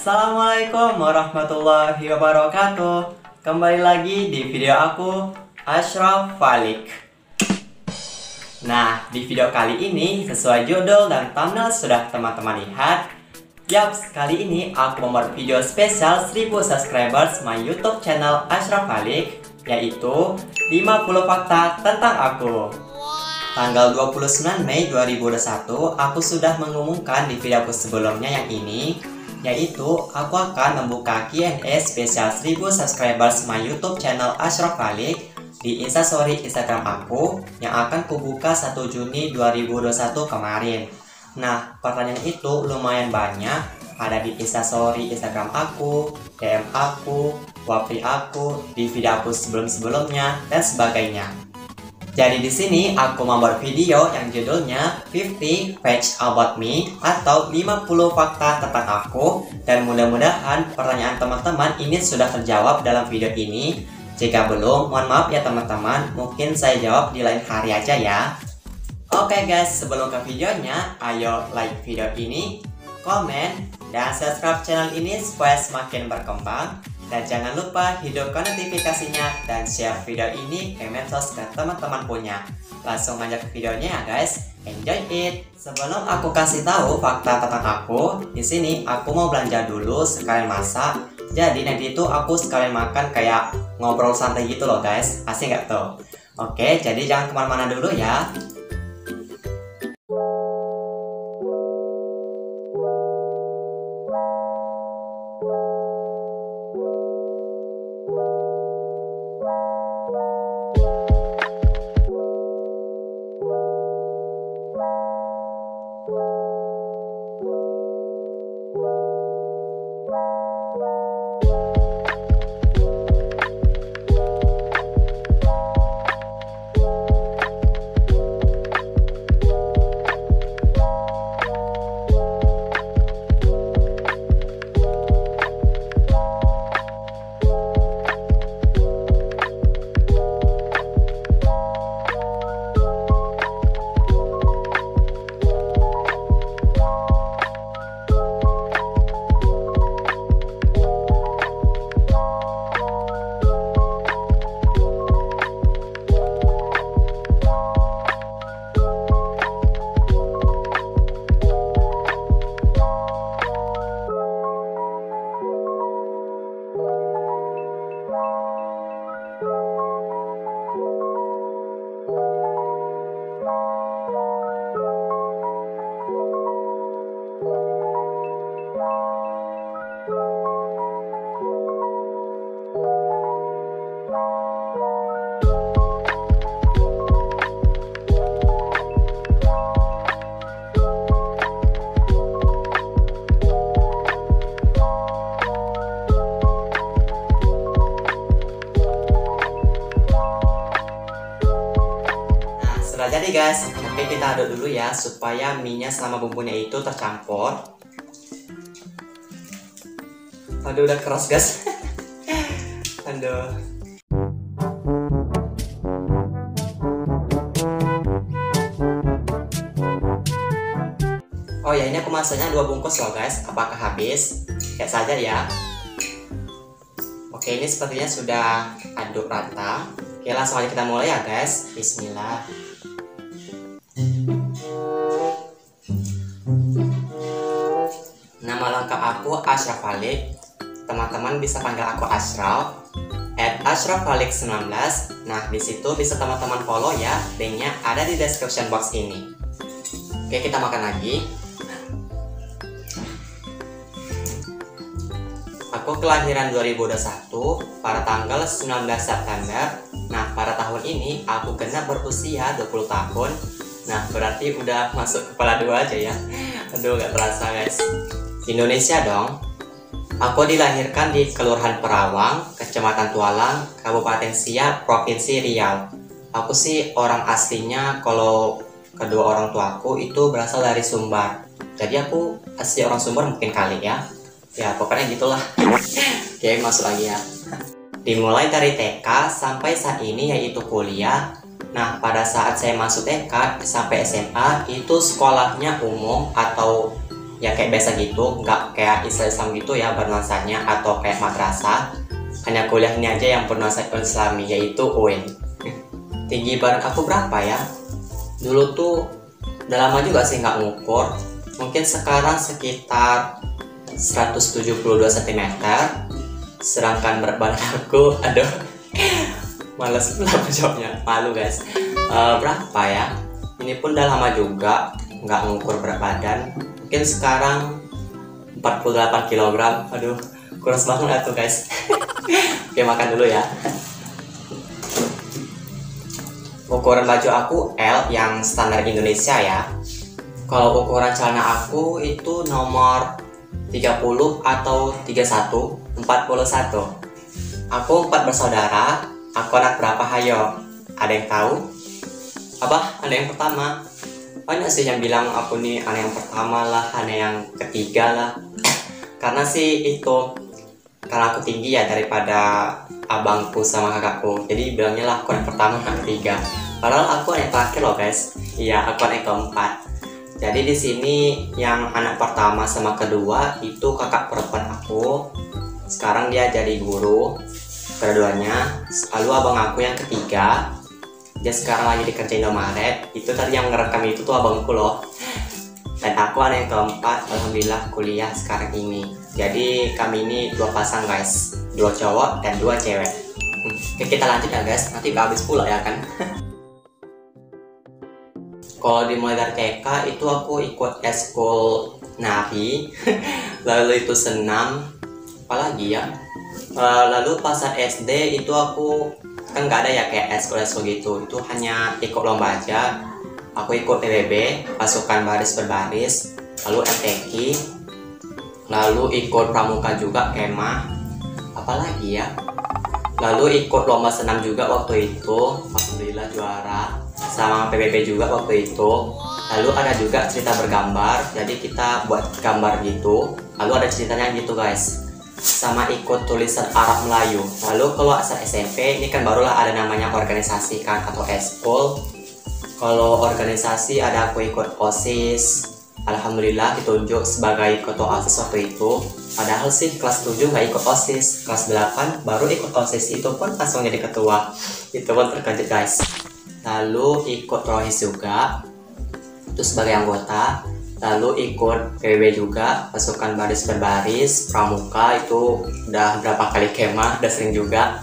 Assalamualaikum warahmatullahi wabarakatuh. Kembali lagi di video aku, Ashraf Falik. Nah, di video kali ini sesuai judul dan thumbnail sudah teman-teman lihat. Yaps, kali ini aku membuat video spesial 1000 subscribers my YouTube channel Ashraf Falik, yaitu 50 fakta tentang aku. Tanggal 29 Mei 2021, aku sudah mengumumkan di videoku sebelumnya yang ini, yaitu aku akan membuka Q&A spesial 1000 subscribers my YouTube channel Ashraf Falik di Instastory Instagram aku yang akan kubuka 1 Juni 2021 kemarin. Nah, pertanyaan itu lumayan banyak, ada di Instastory Instagram aku, DM aku, Wapri aku, di video aku sebelum-sebelumnya, dan sebagainya. Jadi di sini aku membuat video yang judulnya 50 Facts About Me atau 50 fakta tentang aku, dan mudah-mudahan pertanyaan teman-teman ini sudah terjawab dalam video ini. Jika belum, mohon maaf ya teman-teman, mungkin saya jawab di lain hari aja ya. Oke guys, sebelum ke videonya, ayo like video ini, komen, dan subscribe channel ini supaya semakin berkembang. Dan jangan lupa hidupkan notifikasinya dan share video ini ke medsos ke teman-teman punya. Langsung aja ke videonya ya guys. Enjoy it. Sebelum aku kasih tahu fakta tentang aku, di sini aku mau belanja dulu sekalian masak. Jadi nanti itu aku sekalian makan kayak ngobrol santai gitu loh guys. Asik nggak tuh? Oke, jadi jangan kemana-mana dulu ya. Sudah jadi guys, oke kita aduk dulu ya supaya mie-nya sama bumbunya itu tercampur. Aduh udah keras guys. Aduh. Oh ya, ini aku masaknya 2 bungkus loh guys. Apakah habis? Lihat saja ya. Oke, ini sepertinya sudah aduk rata. Oke, langsung aja kita mulai ya guys. Bismillah. Nama lengkap aku Ashraf Falik. Teman-teman bisa panggil aku Ashraf @AshrafFalik19. Nah, di situ bisa teman-teman follow ya. Linknya ada di description box ini. Oke, kita makan lagi. Aku kelahiran 2021 pada tanggal 19 September. Nah, pada tahun ini aku genap berusia 20 tahun. Nah, berarti udah masuk kepala 2 aja ya. Aduh, gak terasa guys. Indonesia dong. Aku dilahirkan di Kelurahan Perawang, Kecamatan Tualang, Kabupaten Siak, Provinsi Riau. Aku sih orang aslinya, kalau kedua orang tuaku itu berasal dari Sumbar. Jadi aku asli orang Sumbar mungkin kali ya. Ya pokoknya gitulah. Oke, masuk lagi ya. Dimulai dari TK sampai saat ini yaitu kuliah. Nah, pada saat saya masuk TK sampai SMA itu sekolahnya umum atau ya kayak biasa gitu, nggak kayak Islam gitu ya bernuansanya atau kayak madrasah. Hanya kuliah ini aja yang bernuansa Islami, yaitu UIN. Tinggi badan aku berapa ya? Dulu tuh udah lama juga sih nggak ngukur. Mungkin sekarang sekitar 172 cm. Sedangkan berat badan aku, aduh, males pula jawabnya, malu guys. Berapa ya? Ini pun udah lama juga nggak ngukur berat badan. Mungkin sekarang 48 kg. Aduh, kurus banget tuh guys. Oke, makan dulu ya. Ukuran baju aku L yang standar Indonesia ya. Kalau ukuran celana aku itu nomor 30 atau 31, 41. Aku 4 bersaudara. Aku anak berapa, hayo? Ada yang tahu? Apa? Ada yang pertama? Banyak sih yang bilang aku nih anak yang pertama lah, anak yang ketiga lah. Karena sih itu, karena aku tinggi ya daripada abangku sama kakakku. Jadi bilangnya lah aku anak pertama, anak ketiga. Padahal aku anak terakhir loh guys. Iya, aku anak keempat. Jadi di sini yang anak pertama sama kedua itu kakak perempuan aku. Sekarang dia jadi guru keduanya. Lalu abang aku yang ketiga, dia sekarang lagi dikerja Indomaret. Itu tadi yang ngerekam itu tuh abangku loh. Dan aku anak yang keempat, alhamdulillah kuliah sekarang ini. Jadi kami ini 2 pasang guys, 2 cowok dan 2 cewek. Oke, kita lanjut ya guys, nanti gak habis pula ya kan. Kalau dimulai dari TK itu aku ikut eskul nari, lalu itu senam, apalagi ya. Lalu pas saat SD itu aku kan nggak ada ya kayak eskul gitu, itu hanya ikut lomba aja. Aku ikut PBB, pasukan baris berbaris, lalu MTQ, lalu ikut pramuka juga, kemah, apalagi ya. Lalu ikut lomba senam juga waktu itu, alhamdulillah juara. Sama PBB juga waktu itu. Lalu ada juga cerita bergambar, jadi kita buat gambar gitu. Lalu ada ceritanya gitu guys. Sama ikut tulisan Arab Melayu. Lalu kalau asal SMP ini kan barulah ada namanya organisasi kan atau eskul. Kalau organisasi ada aku ikut OSIS. Alhamdulillah ditunjuk sebagai ketua OSIS waktu itu. Padahal sih kelas 7 nggak ikut OSIS, kelas 8 baru ikut OSIS, itu pun langsung jadi ketua. Itu pun terkejut guys. Lalu ikut Rohis juga, itu sebagai anggota. Lalu ikut PBB juga, pasukan baris berbaris, pramuka, itu udah berapa kali kemah, udah sering juga.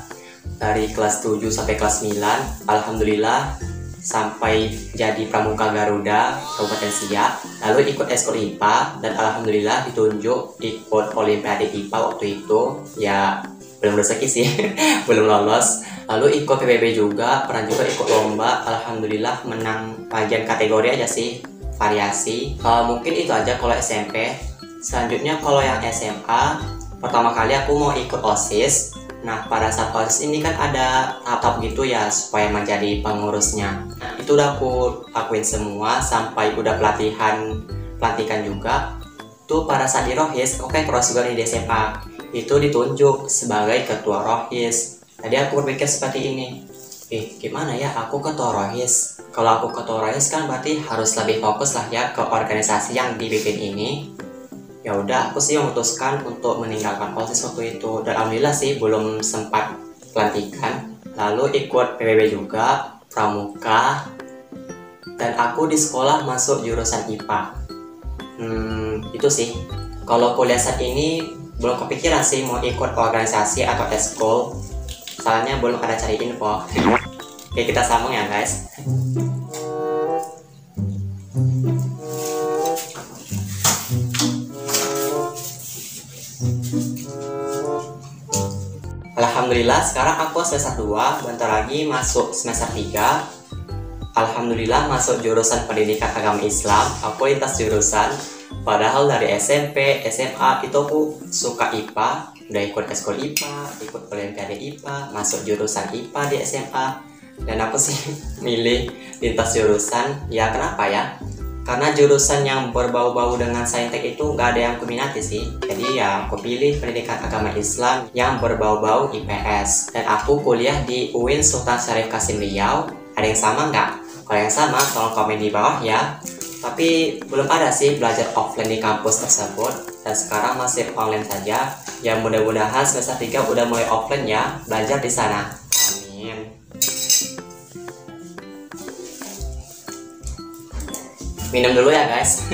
Dari kelas 7 sampai kelas 9, alhamdulillah sampai jadi pramuka Garuda Kabupaten Siak. Lalu ikut eskul IPA dan alhamdulillah ditunjuk ikut Olimpiade IPA waktu itu. Ya belum rezeki sih, belum lolos. Lalu ikut PBB juga, pernah juga ikut lomba, alhamdulillah menang bagian kategori aja sih, variasi. Mungkin itu aja kalau SMP. Selanjutnya kalau yang SMA, pertama kali aku mau ikut OSIS. Nah pada saat OSIS ini kan ada tahap gitu ya supaya menjadi pengurusnya. Nah itu udah aku lakuin semua sampai udah pelantikan juga. Tuh pada saat di Rohis, oke terus juga di SMA itu ditunjuk sebagai ketua Rohis. Tadi aku berpikir seperti ini, gimana ya aku ketua Rohis? Kalau aku ketua Rohis kan berarti harus lebih fokus lah ya ke organisasi yang dibikin ini. Ya udah, aku sih memutuskan untuk meninggalkan OSIS waktu itu. Dan alhamdulillah sih belum sempat pelantikan. Lalu ikut PBB juga, pramuka. Dan aku di sekolah masuk jurusan IPA. Itu sih. Kalau kuliah saat ini belum kepikiran sih mau ikut organisasi atau eskul. Soalnya belum ada cari info. Oke, kita sambung ya guys. Alhamdulillah sekarang aku semester 2, bentar lagi masuk semester 3. Alhamdulillah masuk jurusan pendidikan agama Islam. Aku lintas jurusan. Padahal dari SMP, SMA itu aku suka IPA. Udah ikut eskul IPA, ikut Olimpiade IPA, masuk jurusan IPA di SMA. Dan aku sih milih lintas jurusan. Ya kenapa ya? Karena jurusan yang berbau-bau dengan saintek itu nggak ada yang aku minati sih. Jadi ya aku pilih pendidikan agama Islam yang berbau-bau IPS. Dan aku kuliah di UIN Sultan Syarif Kasim Riau. Ada yang sama nggak? Kalau yang sama tolong komen di bawah ya. Tapi belum ada sih belajar offline di kampus tersebut, dan sekarang masih online saja. Ya mudah-mudahan semester 3 udah mulai offline ya, belajar di sana. Amin. Minum dulu ya guys.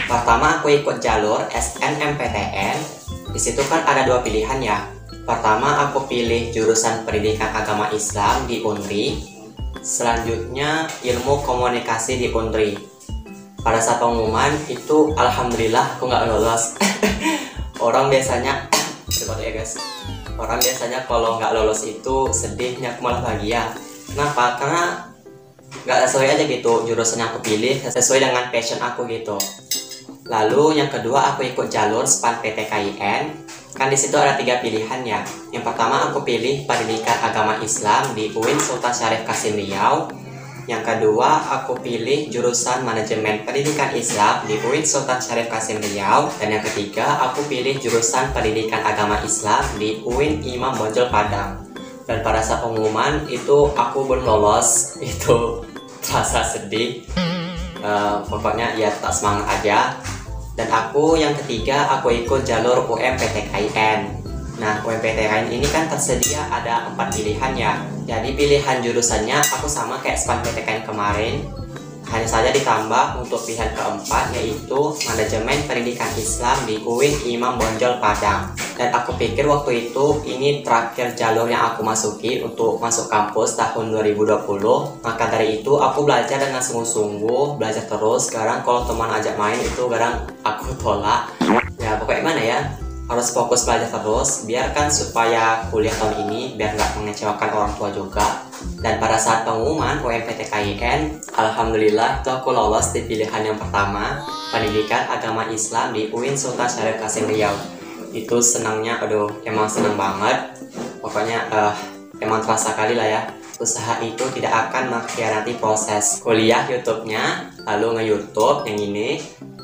Pertama aku ikut jalur SNMPTN. Di situ kan ada dua pilihan ya. Pertama aku pilih jurusan Pendidikan Agama Islam di Unri. Selanjutnya ilmu komunikasi di Unri. Pada saat pengumuman itu alhamdulillah aku nggak lolos. Orang biasanya seperti ya guys. Orang biasanya kalau nggak lolos itu sedihnya, aku malah bahagia. Kenapa? Karena nggak sesuai aja gitu jurusan yang aku pilih, sesuai dengan passion aku gitu. Lalu yang kedua aku ikut jalur SPAN PTKIN. Kan di situ ada 3 pilihan ya. Yang pertama aku pilih Pendidikan Agama Islam di UIN Sultan Syarif Kasim Riau. Yang kedua aku pilih jurusan Manajemen Pendidikan Islam di UIN Sultan Syarif Kasim Riau. Dan yang ketiga aku pilih jurusan Pendidikan Agama Islam di UIN Imam Bonjol Padang. Dan pada saat pengumuman itu aku belum lolos. Itu terasa sedih. Pokoknya ya tetap semangat aja. Dan aku yang ketiga aku ikut jalur UMPTKIN. Nah UMPTKIN ini kan tersedia ada 4 pilihan ya. Jadi pilihan jurusannya aku sama kayak SPAN PTKIN kemarin, hanya saja ditambah untuk pilihan keempat yaitu Manajemen Pendidikan Islam di UIN Imam Bonjol Padang. Dan aku pikir waktu itu ini terakhir jalur yang aku masuki untuk masuk kampus tahun 2020. Maka dari itu aku belajar dengan sungguh-sungguh, belajar terus. Sekarang kalau teman ajak main itu kadang aku tolak. Ya pokoknya mana ya, harus fokus belajar terus. Biarkan supaya kuliah tahun ini biar nggak mengecewakan orang tua juga. Dan pada saat pengumuman UMPTKIN, alhamdulillah itu aku lolos di pilihan yang pertama, Pendidikan Agama Islam di UIN Sultan Syarif Kasim Riau. Itu senangnya, aduh emang senang banget. Pokoknya emang terasa kali lah ya. Usaha itu tidak akan mengkhianati proses kuliah YouTube-nya. Lalu nge-YouTube yang ini.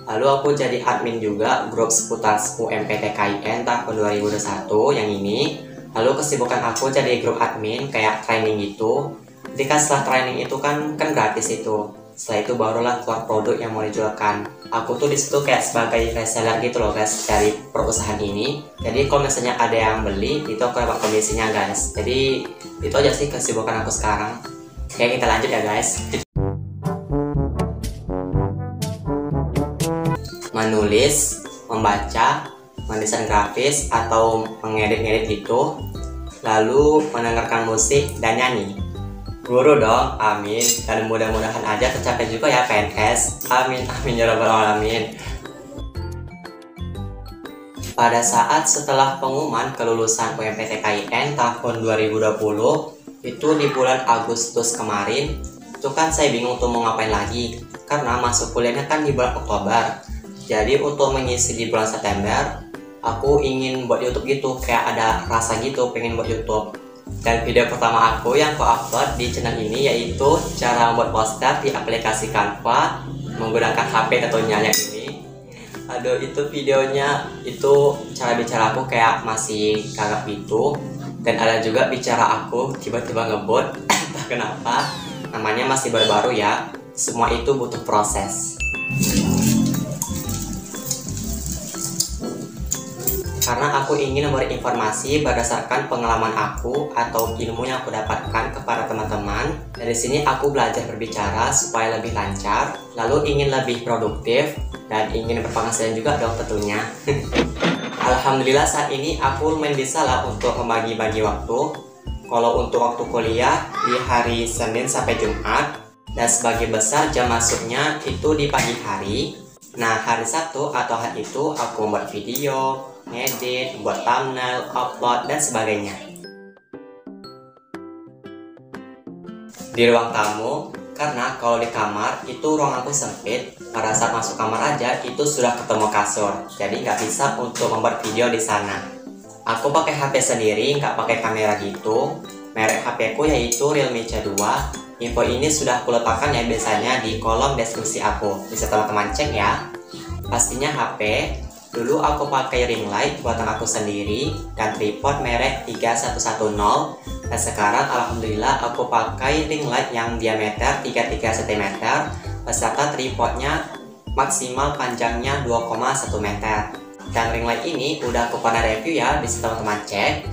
Lalu aku jadi admin juga grup seputar UMPTKIN tahun 2021 yang ini. Lalu kesibukan aku jadi grup admin kayak training gitu. Jadi kan setelah training itu kan gratis itu. Setelah itu barulah keluar produk yang mau dijualkan. Aku tuh disitu kayak sebagai reseller gitu loh guys dari perusahaan ini. Jadi kalau misalnya ada yang beli itu aku dapat komisinya guys. Jadi itu aja sih kesibukan aku sekarang. Oke kita lanjut ya guys. Menulis, membaca, mendesain grafis atau mengedit-ngedit gitu. Lalu mendengarkan musik dan nyanyi. Guru dong, amin. Dan mudah-mudahan aja tercapai juga ya PNS. Amin, amin ya rabbal alamin. Pada saat setelah pengumuman kelulusan UMPTKIN tahun 2020, itu di bulan Agustus kemarin, itu kan saya bingung tuh mau ngapain lagi. Karena masuk kuliahnya kan di bulan Oktober. Jadi untuk mengisi di bulan September, aku ingin buat YouTube gitu, kayak ada rasa gitu pengen buat YouTube. Dan video pertama aku yang aku upload di channel ini yaitu cara membuat poster di aplikasi Canva menggunakan HP tentunya yang ini. Aduh itu videonya itu cara bicara aku kayak masih kagak gitu. Dan ada juga bicara aku tiba-tiba ngebut. Entah kenapa, namanya masih baru-baru ya. Semua itu butuh proses. Karena aku ingin memberi informasi berdasarkan pengalaman aku atau ilmu yang aku dapatkan kepada teman-teman. Dari sini aku belajar berbicara supaya lebih lancar, lalu ingin lebih produktif, dan ingin berpenghasilan juga dong tentunya. Alhamdulillah saat ini aku lumayan bisa lah untuk membagi-bagi waktu. Kalau untuk waktu kuliah di hari Senin sampai Jumat, dan sebagian besar jam masuknya itu di pagi hari. Nah hari Sabtu atau hari itu aku membuat video, ngedit, buat thumbnail, upload, dan sebagainya. Di ruang tamu, karena kalau di kamar itu ruang aku sempit. Pada saat masuk kamar aja itu sudah ketemu kasur, jadi nggak bisa untuk membuat video di sana. Aku pakai HP sendiri, nggak pakai kamera gitu. Merek HP ku yaitu Realme C2. Info ini sudah aku letakkan ya biasanya di kolom deskripsi aku. Bisa teman-teman cek ya. Pastinya HP Dulu aku pakai ring light buatan aku sendiri dan tripod merek 3110. Dan sekarang alhamdulillah aku pakai ring light yang diameter 33 cm beserta tripodnya maksimal panjangnya 2,1 meter. Dan ring light ini udah aku pernah review ya, bisa teman-teman cek.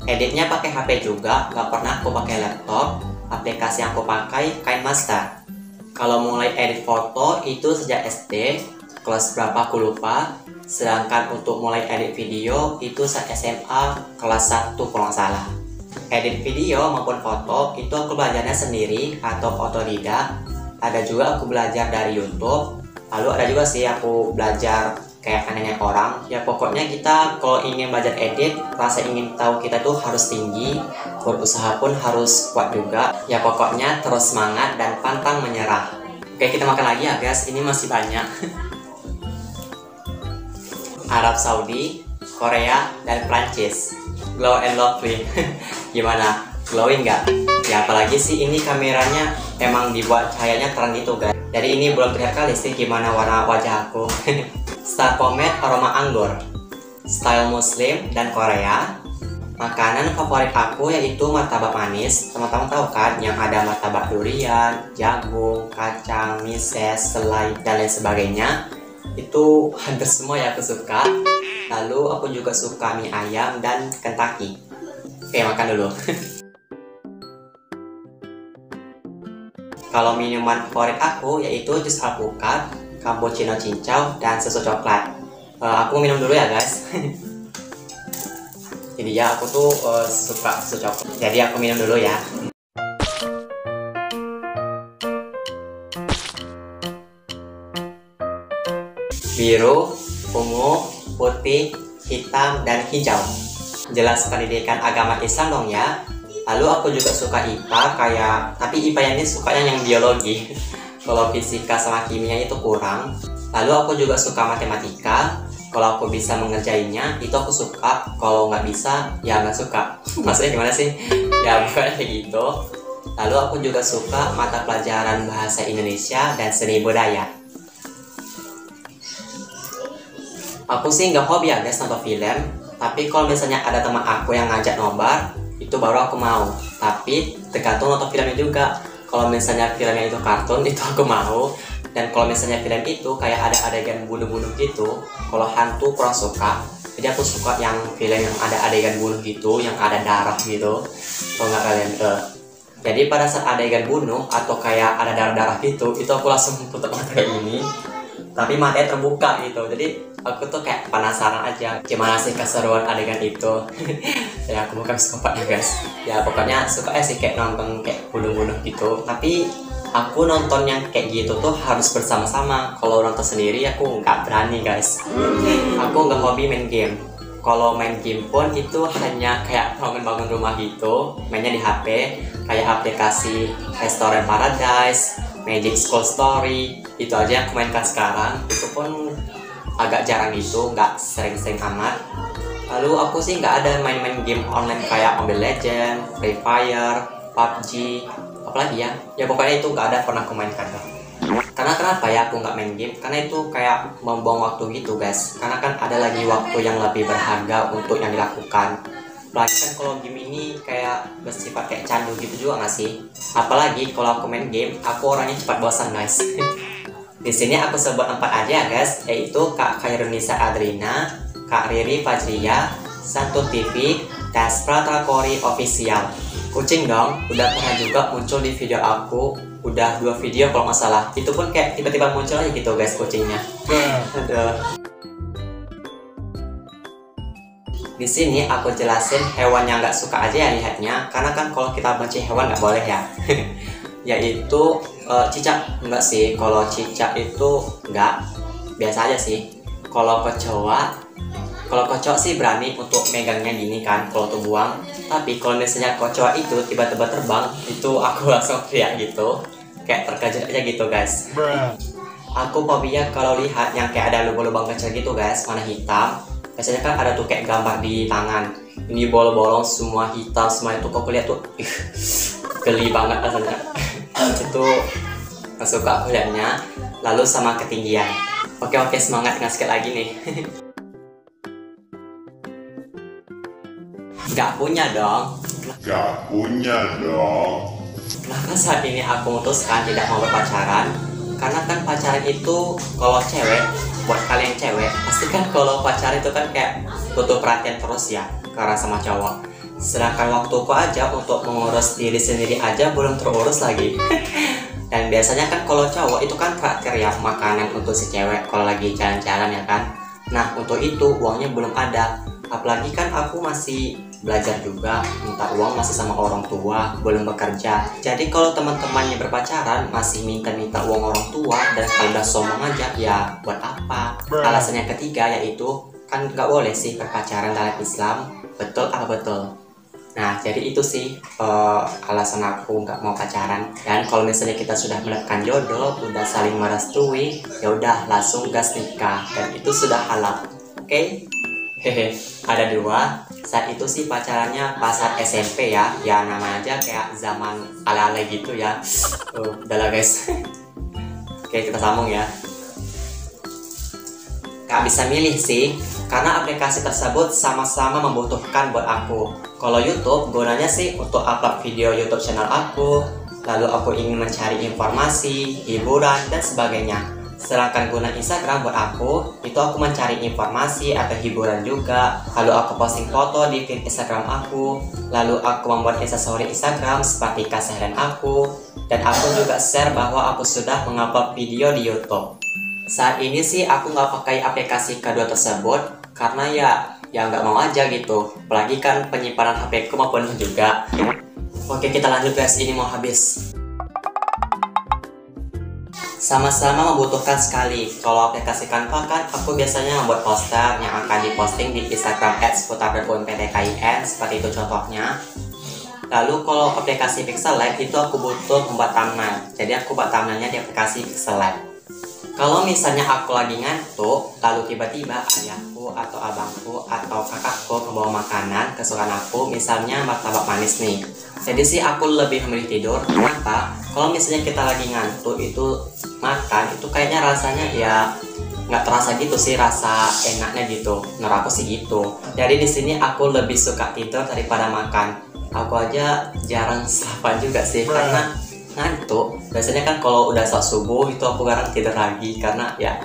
Editnya pakai HP juga, nggak pernah aku pakai laptop. Aplikasi yang aku pakai KineMaster. Kalau mulai edit foto itu sejak SD, kelas berapa aku lupa. Sedangkan untuk mulai edit video itu saat SMA kelas 1 kalau nggak salah. Edit video maupun foto itu aku belajarnya sendiri atau otodidak. Ada juga aku belajar dari YouTube. Lalu ada juga sih aku belajar kayak anehnya orang. Ya pokoknya kita kalau ingin belajar edit, rasa ingin tahu kita tuh harus tinggi, berusaha pun harus kuat juga. Ya pokoknya terus semangat dan pantang menyerah. Oke, kita makan lagi ya guys, ini masih banyak. Arab Saudi, Korea, dan Prancis. Glow and lovely. Gimana? Glowing nggak? Ya apalagi sih ini kameranya emang dibuat cahayanya terang gitu guys. Jadi ini belum terlihat kali sih gimana warna wajah aku. Star Pomade aroma anggur, style Muslim dan Korea. Makanan favorit aku yaitu martabak manis. Teman-teman tahu kan yang ada martabak durian, jagung, kacang, mises, selai, dan lain sebagainya. Itu hampir semua yang aku suka. Lalu aku juga suka mie ayam dan Kentucky. Oke, makan dulu. Kalau minuman favorit aku yaitu jus alpukat, cappuccino cincau, dan susu coklat. Aku minum dulu ya guys. Jadi ya aku tuh suka susu coklat. Jadi aku minum dulu ya. Biru, ungu, putih, hitam, dan hijau. Jelas pendidikan agama Islam dong ya. Lalu aku juga suka IPA tapi IPA ini sukanya yang biologi. Kalau fisika sama kimia itu kurang. Lalu aku juga suka matematika. Kalau aku bisa mengerjainnya itu aku suka. Kalau nggak bisa ya nggak suka. Maksudnya gimana sih? Ya bukan kayak gitu. Lalu aku juga suka mata pelajaran bahasa Indonesia dan seni budaya. Aku sih nggak hobi ya guys nonton film. Tapi kalau misalnya ada teman aku yang ngajak nobar, itu baru aku mau. Tapi tergantung nonton filmnya juga. Kalau misalnya filmnya itu kartun, itu aku mau. Dan kalau misalnya film itu kayak ada adegan bunuh-bunuh gitu, kalau hantu kurang suka. Jadi aku suka yang film yang ada adegan bunuh gitu, yang ada darah gitu. Kalau nggak kalian jadi pada saat adegan bunuh atau kayak ada darah-darah gitu, itu aku langsung tutup mata kayak gini. Tapi matanya terbuka gitu. Jadi aku tuh kayak penasaran aja gimana sih keseruan adegan itu. Ya aku bukan psikopatnya guys. Ya pokoknya suka sih kayak nonton kayak bunuh-bunuh gitu. Tapi aku nonton yang kayak gitu tuh harus bersama-sama. Kalau nonton sendiri aku nggak berani guys. Aku nggak hobi main game. Kalau main game pun itu hanya kayak bangun-bangun rumah gitu, mainnya di HP. Kayak aplikasi Restaurant Paradise, Magic School Story, itu aja yang aku mainkan sekarang. Itu pun agak jarang gitu, nggak sering-sering amat. Lalu aku sih nggak ada main-main game online kayak Mobile Legends, Free Fire, PUBG, apalagi ya. Ya pokoknya itu nggak ada pernah aku mainkan. Karena kenapa ya aku nggak main game? Karena itu kayak membuang waktu gitu guys. Karena kan ada lagi waktu yang lebih berharga untuk yang dilakukan. Apalagi kan kalau game ini kayak bersifat kayak candu gitu juga nggak sih? Apalagi kalau aku main game, aku orangnya cepat bosan guys. Di sini aku sebut 4 aja guys, yaitu Kak Khairunisa Adrina, Kak Riri Fajria, Santu TV, dan Sprata Kori Official. Kucing dong, udah pernah juga muncul di video aku, udah 2 video kalau nggak salah. Itu pun kayak tiba-tiba muncul aja gitu guys kucingnya. Aduh. Di sini aku jelasin hewan yang nggak suka aja ya lihatnya, karena kan kalau kita benci hewan nggak boleh ya. Yaitu cicak. Enggak sih, kalau cicak itu enggak, biasa aja sih. Kalau kecoa sih berani untuk megangnya gini kan kalau tuh buang. Tapi kalau misalnya kecoa itu tiba-tiba terbang, itu aku langsung teriak gitu, kayak terkejut aja gitu guys. Aku fobia kalau lihat yang kayak ada lubang-lubang kecil gitu guys, warna hitam. Biasanya kan ada tuh kayak gambar di tangan, ini bolong-bolong semua hitam semua. Itu kok lihat tuh geli banget rasanya. Itu gak suka aku lihatnya. Lalu sama ketinggian. Oke, semangat ngasih lagi nih. Gak punya dong. Gak punya dong. Kenapa saat ini aku memutuskan tidak mau berpacaran? Karena kan pacaran itu kalau cewek, buat kalian cewek, pasti kan kalau pacaran itu kan kayak butuh perhatian terus ya, karena sama cowok. Sedangkan waktuku aja untuk mengurus diri sendiri aja belum terurus lagi. Dan biasanya kan kalau cowok itu kan traktir ya makanan untuk si cewek kalau lagi jalan-jalan ya kan. Nah untuk itu uangnya belum ada. Apalagi kan aku masih belajar juga, minta uang masih sama orang tua, belum bekerja. Jadi kalau teman-temannya berpacaran masih minta-minta uang orang tua, dan kalau udah sombong aja ya buat apa? Alasan yang ketiga yaitu kan nggak boleh sih berpacaran dalam Islam. Betul apa betul? Nah jadi itu sih alasan aku nggak mau pacaran. Dan kalau misalnya kita sudah mendapatkan jodoh, udah saling merestui, ya udah langsung gas nikah, dan itu sudah halal. Oke? Hehe, ada dua. Saat itu sih pacarannya pas saat SMP ya. Ya namanya aja kayak zaman ala-ala gitu ya. Udahlah guys. Oke, kita sambung ya. Gak bisa milih sih, karena aplikasi tersebut sama-sama membutuhkan buat aku. Kalau YouTube gunanya sih untuk upload video YouTube channel aku, lalu aku ingin mencari informasi, hiburan, dan sebagainya. Sedangkan guna Instagram buat aku, itu aku mencari informasi atau hiburan juga. Lalu aku posting foto di feed Instagram aku, lalu aku membuat aksesoris Instagram seperti keseharian aku, dan aku juga share bahwa aku sudah mengupload video di YouTube. Saat ini sih aku nggak pakai aplikasi kedua tersebut karena ya nggak mau aja gitu. Apalagi kan penyimpanan HP ku mau penuh juga. Oke, kita lanjut guys, ini mau habis. Sama-sama membutuhkan sekali. Kalau aplikasi Canva kan aku biasanya membuat poster yang akan diposting di Instagram @seputar.unptkin, seperti itu contohnya. Lalu kalau aplikasi Pixelab itu aku butuh membuat thumbnail. Jadi aku buat thumbnailnya di aplikasi Pixelab. Kalau misalnya aku lagi ngantuk, lalu tiba-tiba ayahku atau abangku atau kakakku membawa makanan kesukaan aku, misalnya martabak manis nih. Jadi sih aku lebih memilih tidur. Kenapa? Kalau misalnya kita lagi ngantuk itu makan, itu kayaknya rasanya ya nggak terasa gitu sih, rasa enaknya gitu. Menurut aku sih gitu. Jadi di sini aku lebih suka tidur daripada makan. Aku aja jarang sarapan juga sih karena ngantuk. Biasanya kan kalau udah saat subuh itu aku jarang tidur lagi karena ya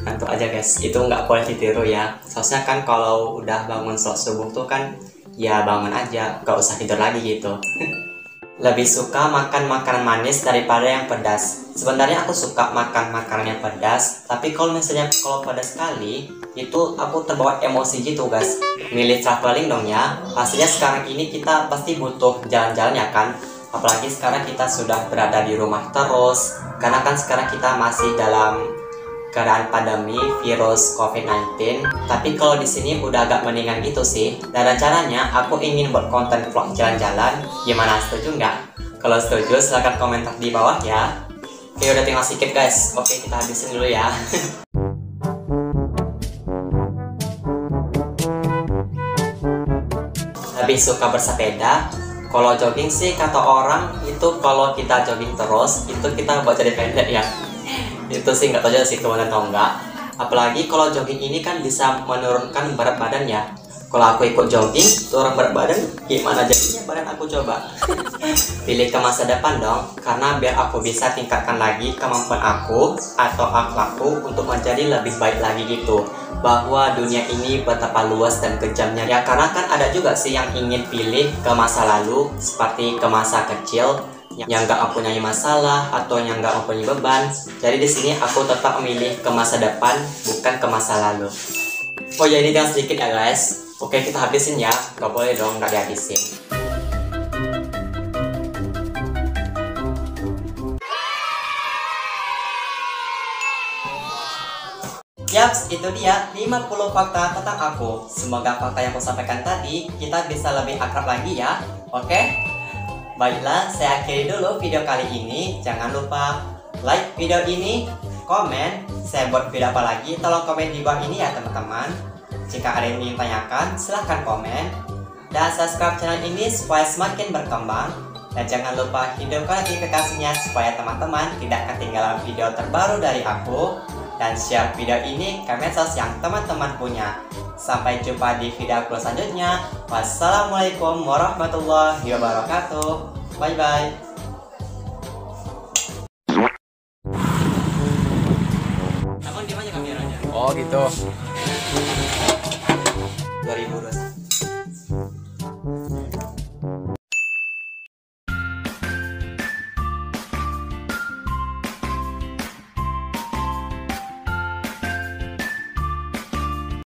ngantuk aja guys. Itu nggak boleh ditiru ya. Soalnya kan kalau udah bangun saat subuh tuh kan ya bangun aja, nggak usah tidur lagi gitu. Lebih suka makan makanan manis daripada yang pedas. Sebenarnya aku suka makan makanan yang pedas, tapi kalau misalnya kalau pedas sekali itu aku terbawa emosi gitu guys. Milih traveling dong ya. Pastinya sekarang ini kita pasti butuh jalan-jalan ya kan. Apalagi sekarang kita sudah berada di rumah terus, karena kan sekarang kita masih dalam keadaan pandemi virus COVID-19. Tapi kalau di sini udah agak mendingan gitu sih. Dan rencananya aku ingin buat konten vlog jalan-jalan. Gimana, setuju nggak? Kalau setuju silahkan komentar di bawah ya. Oke, udah tinggal sedikit guys. Oke, kita habisin dulu ya. Lebih suka bersepeda. Kalau jogging sih kata orang itu kalau kita jogging terus itu kita buat jadi pendek ya. Itu sih nggak tahu aja sih kebenaran atau enggak. Apalagi kalau jogging ini kan bisa menurunkan berat badan ya. Kalau aku ikut jogging turun berat badan, gimana jadinya badan aku coba? Pilih ke masa depan dong, karena biar aku bisa tingkatkan lagi kemampuan aku atau akhlakku untuk menjadi lebih baik lagi gitu. Bahwa dunia ini betapa luas dan kejamnya ya, karena kan ada juga sih yang ingin pilih ke masa lalu seperti ke masa kecil yang nggak mempunyai masalah atau yang nggak mempunyai beban. Jadi di sini aku tetap memilih ke masa depan bukan ke masa lalu. Oh ya, ini jangan sedikit ya guys. Oke, kita habisin ya. Nggak boleh dong nggak dihabisin. Yaps, itu dia 50 fakta tentang aku. Semoga fakta yang aku sampaikan tadi kita bisa lebih akrab lagi ya. Oke? Baiklah, saya akhiri dulu video kali ini. Jangan lupa like video ini, komen, saya buat video apa lagi, tolong komen di bawah ini ya teman-teman. Jika ada yang ingin tanyakan, silahkan komen. Dan subscribe channel ini supaya semakin berkembang. Dan jangan lupa hidupkan notifikasinya supaya teman-teman tidak ketinggalan video terbaru dari aku. dan share video ini ke medsos yang teman-teman punya. Sampai jumpa di video aku selanjutnya. Wassalamualaikum warahmatullahi wabarakatuh. Bye bye. Abang di mana kameranya? Oh gitu. 2021.